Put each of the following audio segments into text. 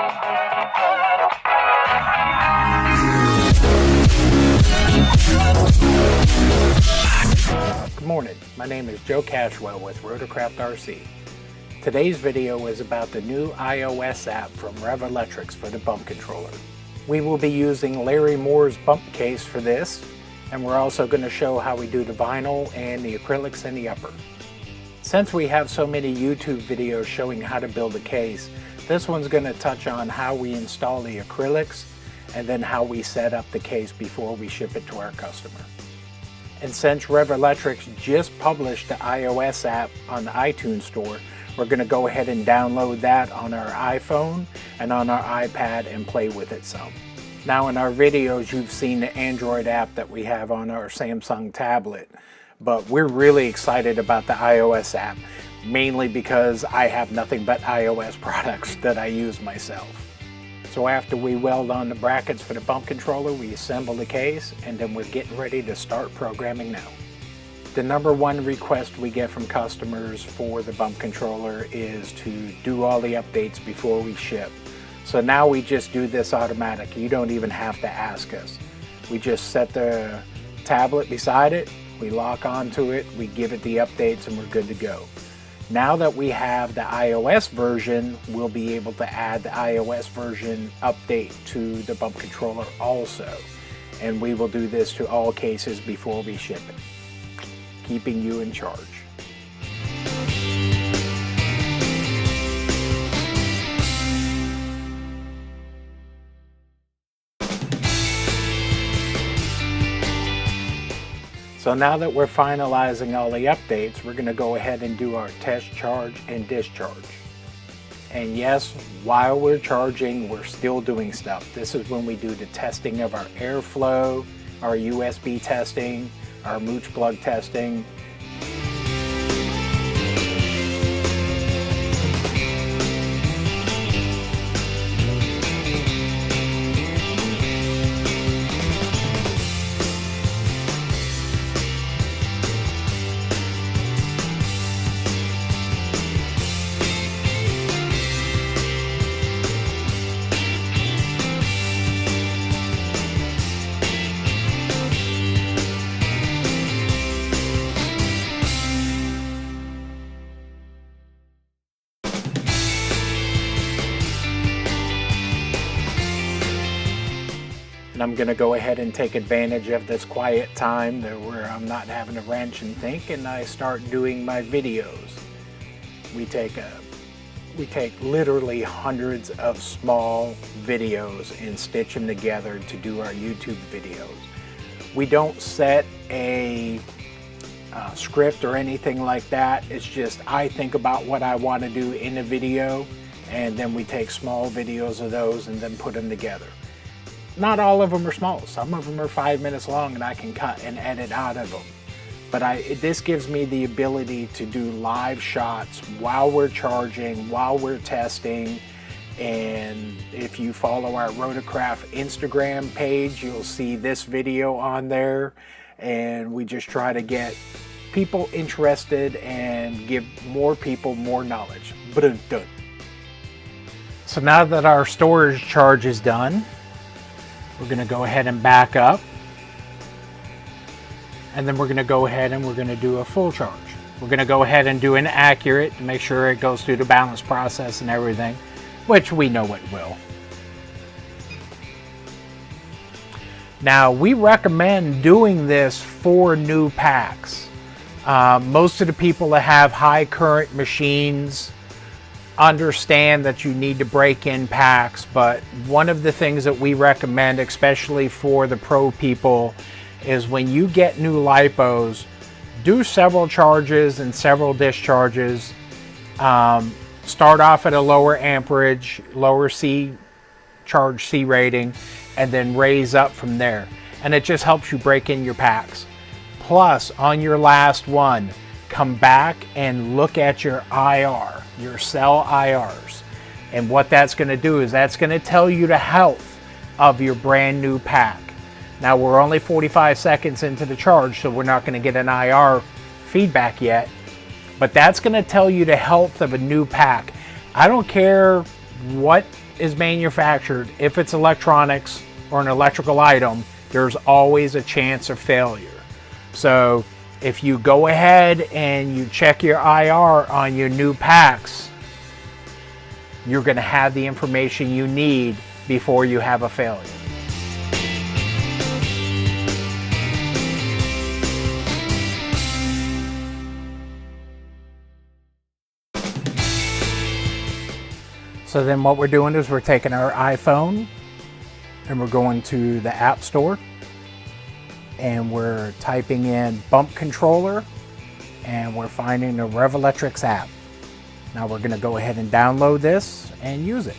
Good morning, my name is Joe Cashwell with Rotorcraft RC. Today's video is about the new iOS app from Revolectrix for the bump controller. We will be using Larry Moore's bump case for this, and we're also going to show how we do the vinyl and the acrylics in the upper. Since we have so many YouTube videos showing how to build a case, this one's going to touch on how we install the acrylics and then how we set up the case before we ship it to our customer. And since Revolectrix just published the iOS app on the iTunes store, we're going to go ahead and download that on our iPhone and on our iPad and play with it some. Now in our videos you've seen the Android app that we have on our Samsung tablet, but we're really excited about the iOS app, mainly because I have nothing but iOS products that I use myself. So after we weld on the brackets for the bump controller, we assemble the case, and then we're getting ready to start programming now. The number one request we get from customers for the bump controller is to do all the updates before we ship. So now we just do this automatic. You don't even have to ask us. We just set the tablet beside it, we lock onto it, we give it the updates, and we're good to go. Now that we have the iOS version, we'll be able to add the iOS version update to the bump controller also. And we will do this to all cases before we ship it, keeping you in charge. So now that we're finalizing all the updates, we're going to go ahead and do our test charge and discharge. And yes, while we're charging, we're still doing stuff. This is when we do the testing of our airflow, our USB testing, our mooch plug testing. And I'm going to go ahead and take advantage of this quiet time where I'm not having to wrench and think, and I start doing my videos. We take literally hundreds of small videos and stitch them together to do our YouTube videos. We don't set a script or anything like that. It's just I think about what I want to do in a video, and then we take small videos of those and then put them together. Not all of them are small. Some of them are 5 minutes long and I can cut and edit out of them. But this gives me the ability to do live shots while we're charging, while we're testing. And if you follow our Rotorcraft Instagram page, you'll see this video on there. And we just try to get people interested and give more people more knowledge. So now that our storage charge is done, we're going to go ahead and back up, and then we're going to go ahead and we're going to do a full charge. We're going to go ahead and do an accurate to make sure it goes through the balance process and everything, which we know it will. Now we recommend doing this for new packs. Most of the people that have high current machines understand that you need to break in packs, but one of the things that we recommend, especially for the pro people, is when you get new lipos, do several charges and several discharges. Start off at a lower amperage, lower charge C rating, and then raise up from there, and it just helps you break in your packs. Plus, on your last one, come back and look at your IR, your cell IRs. And what that's going to do is that's going to tell you the health of your brand new pack. Now we're only 45 seconds into the charge, so we're not going to get an IR feedback yet, but that's going to tell you the health of a new pack. I don't care what is manufactured, if it's electronics or an electrical item, there's always a chance of failure. So if you go ahead and you check your IR on your new packs, you're going to have the information you need before you have a failure. So then what we're doing is we're taking our iPhone and we're going to the App Store and we're typing in bump controller and we're finding the Revolectrix app. Now we're going to go ahead and download this and use it.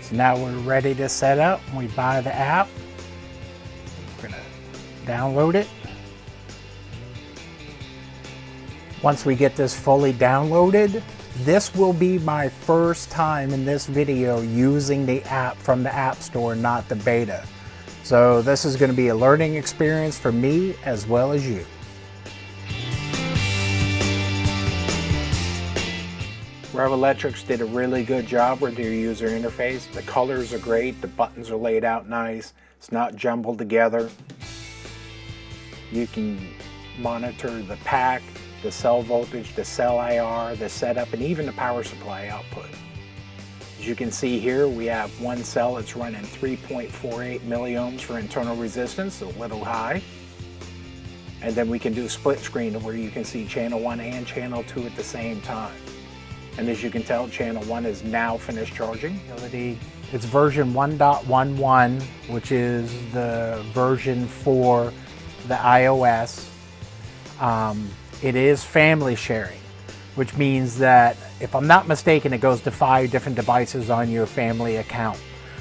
So now we're ready to set up. We buy the app. We're going to download it. Once we get this fully downloaded, this will be my first time in this video using the app from the App Store, not the beta. So this is going to be a learning experience for me as well as you. Revolectrix did a really good job with their user interface. The colors are great, the buttons are laid out nice, it's not jumbled together. You can monitor the pack, the cell voltage, the cell IR, the setup, and even the power supply output. As you can see here, we have one cell that's running 3.48 milliohms for internal resistance, a little high. And then we can do split screen where you can see channel 1 and channel 2 at the same time. And as you can tell, channel 1 is now finished charging. It's version 1.11, which is the version for the iOS. It is family sharing, which means that, if I'm not mistaken, it goes to 5 different devices on your family account.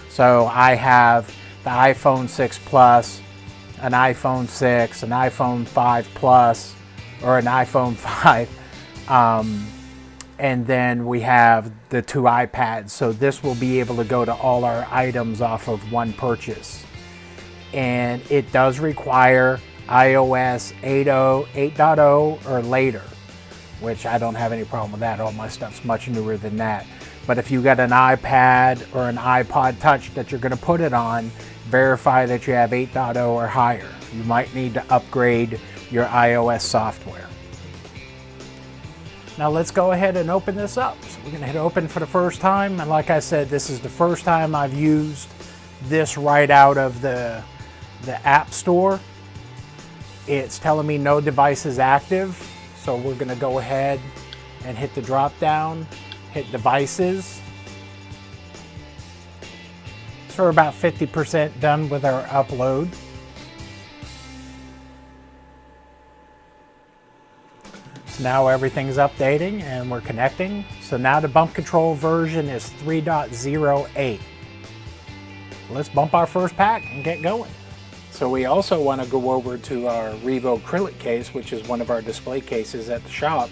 So I have the iPhone 6 Plus, an iPhone 6, an iPhone 5 Plus, or an iPhone 5, and then we have the 2 iPads. So this will be able to go to all our items off of one purchase. And it does require iOS 8.0 or later, which I don't have any problem with that. All my stuff's much newer than that. But if you got an iPad or an iPod Touch that you're going to put it on, verify that you have 8.0 or higher. You might need to upgrade your iOS software. Now let's go ahead and open this up. So we're going to hit open for the first time. And like I said, this is the first time I've used this right out of the App Store. It's telling me no device is active. So we're going to go ahead and hit the drop down, hit devices. So we're about 50% done with our upload. So now everything's updating and we're connecting. So now the bump control version is 3.08. Let's bump our first pack and get going. So we also want to go over to our Revolectrix case, which is one of our display cases at the shop.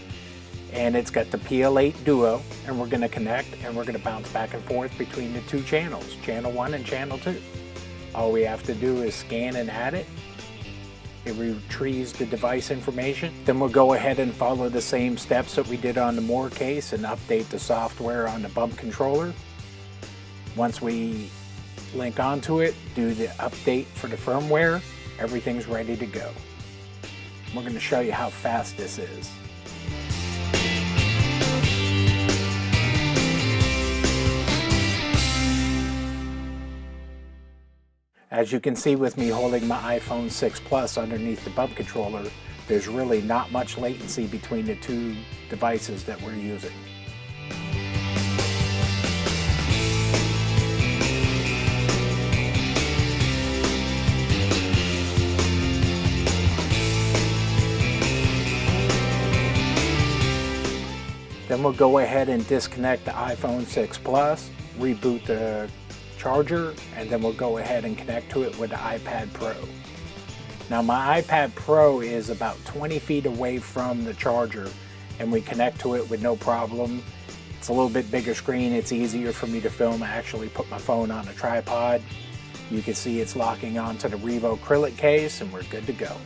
And it's got the PL8 Duo, and we're going to connect and we're going to bounce back and forth between the 2 channels, channel 1 and channel 2. All we have to do is scan and add it. It retrieves the device information. Then we'll go ahead and follow the same steps that we did on the Moore case and update the software on the bump controller. Once we link onto it, do the update for the firmware, everything's ready to go. We're going to show you how fast this is. As you can see with me holding my iPhone 6 Plus underneath the bump controller, there's really not much latency between the 2 devices that we're using. Then we'll go ahead and disconnect the iPhone 6 Plus, reboot the charger, and then we'll go ahead and connect to it with the iPad Pro. Now my iPad Pro is about 20 feet away from the charger and we connect to it with no problem. It's a little bit bigger screen, it's easier for me to film. I actually put my phone on a tripod. You can see it's locking onto the Revolectrix case and we're good to go.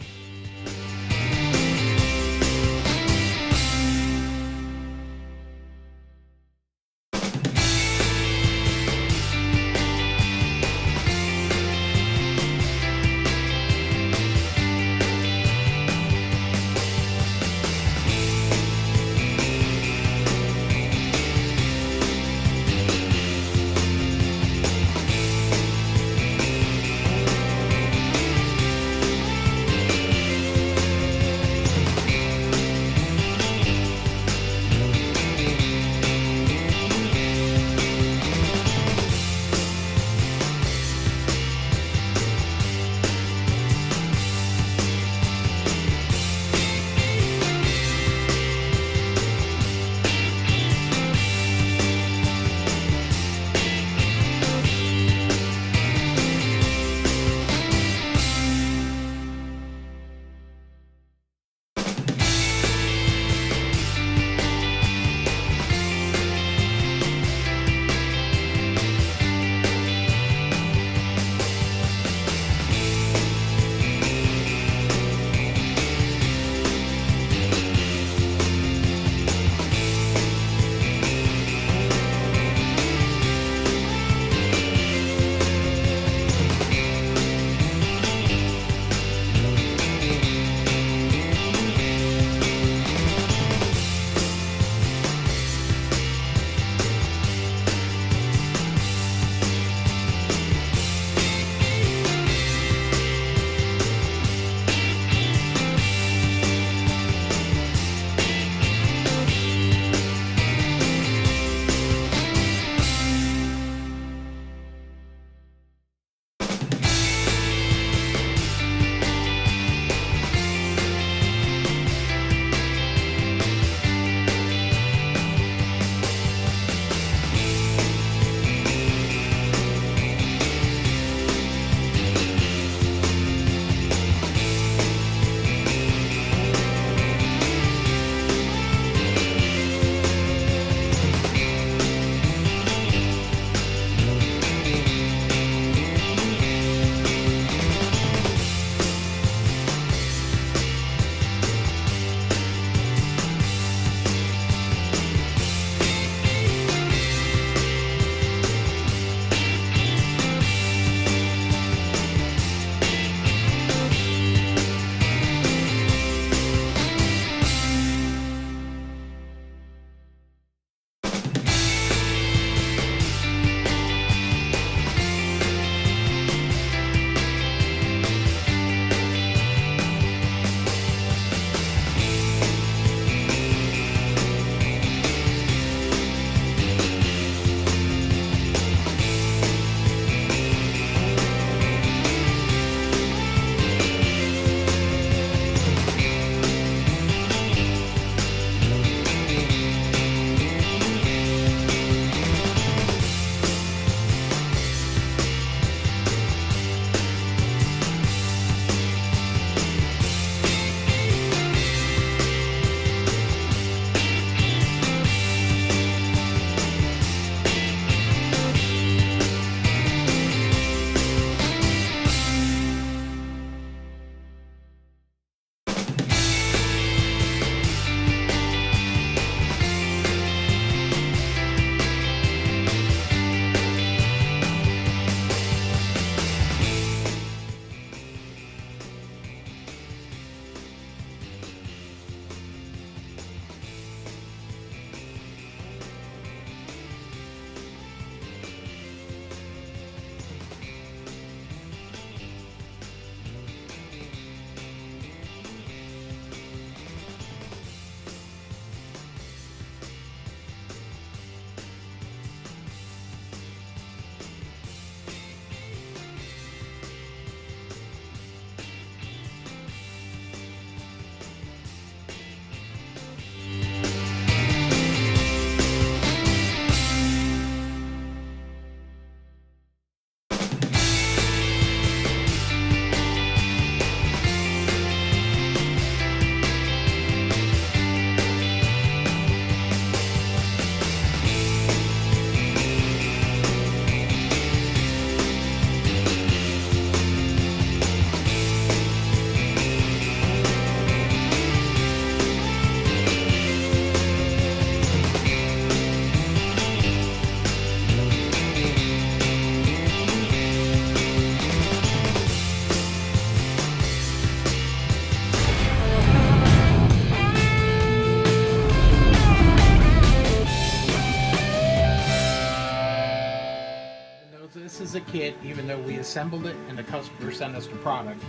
a kit, even though we assembled it and the customer sent us the product.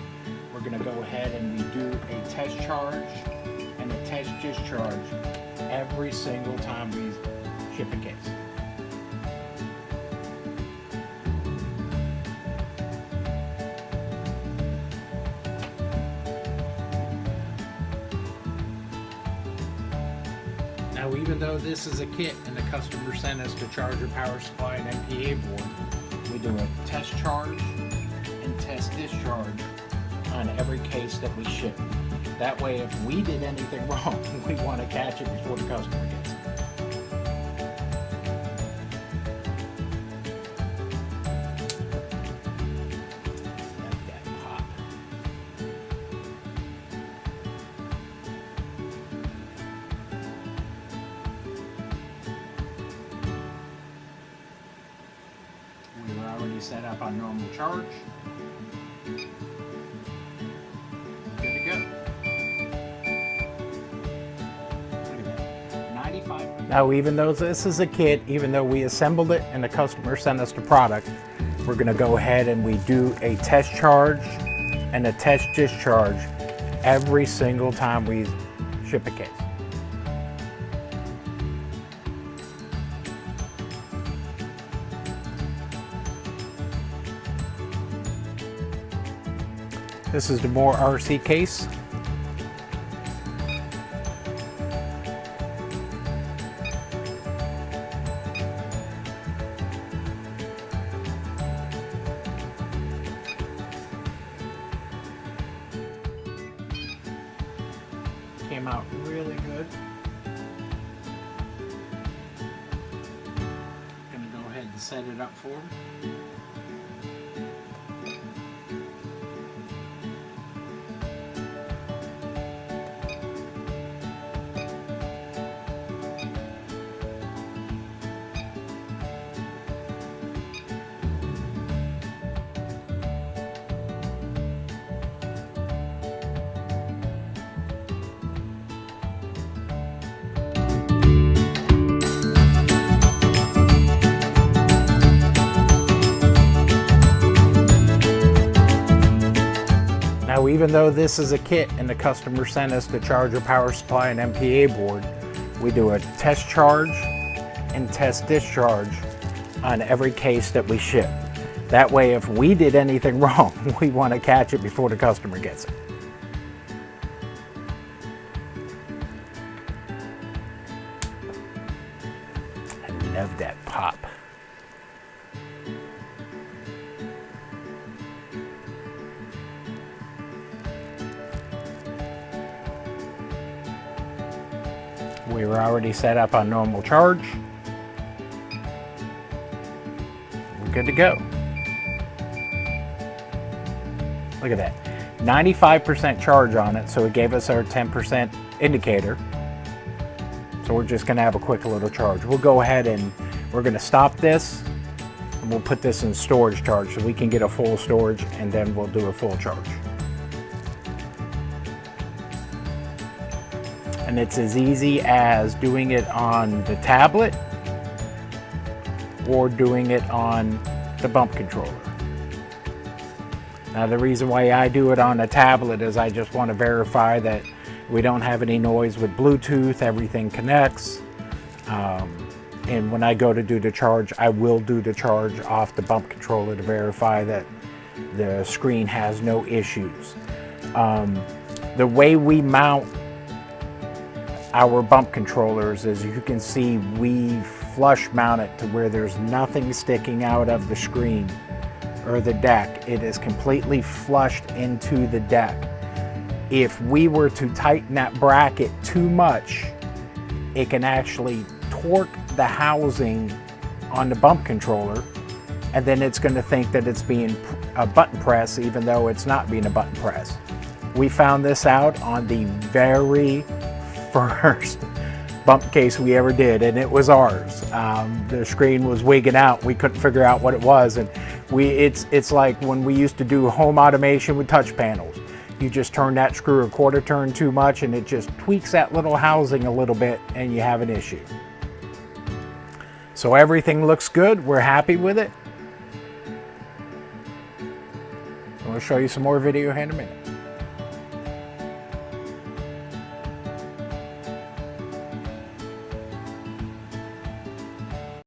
We're going to go ahead and we do a test charge and a test discharge every single time we ship a case. Now, even though this is a kit and the customer sent us the charger, power supply, and MPA board, we do a test charge and test discharge on every case that we ship. That way, if we did anything wrong, we want to catch it before the customer gets it. Let that pop. We were already set up on normal charge. Good to go. Look at that. 95. Now, even though this is a kit, even though we assembled it and the customer sent us the product, we're going to go ahead and we do a test charge and a test discharge every single time we ship a case. This is the More RC case. Came out really good. Gonna go ahead and set it up for him. Now, even though this is a kit and the customer sent us the charger, power supply, and MPA board, we do a test charge and test discharge on every case that we ship. That way, if we did anything wrong, we want to catch it before the customer gets it. I love that pop. We were already set up on normal charge. We're good to go. Look at that. 95% charge on it, so it gave us our 10% indicator. So we're just gonna have a quick little charge. We'll go ahead and we're gonna stop this and we'll put this in storage charge so we can get a full storage, and then we'll do a full charge. And it's as easy as doing it on the tablet or doing it on the bump controller. Now, the reason why I do it on a tablet is I just want to verify that we don't have any noise with Bluetooth, everything connects. And when I go to do the charge, I will do the charge off the bump controller to verify that the screen has no issues. The way we mount our bump controllers, as you can see, we flush mount it to where there's nothing sticking out of the screen or the deck. It is completely flushed into the deck. If we were to tighten that bracket too much, it can actually torque the housing on the bump controller, and then it's going to think that it's being a button press even though it's not being a button press. We found this out on the very first bump case we ever did, and it was ours. The screen was wigging out. We couldn't figure out what it was, and it's like when we used to do home automation with touch panels. You just turn that screw a quarter turn too much and it just tweaks that little housing a little bit and you have an issue. So everything looks good. We're happy with it. we'll show you some more video here in a minute.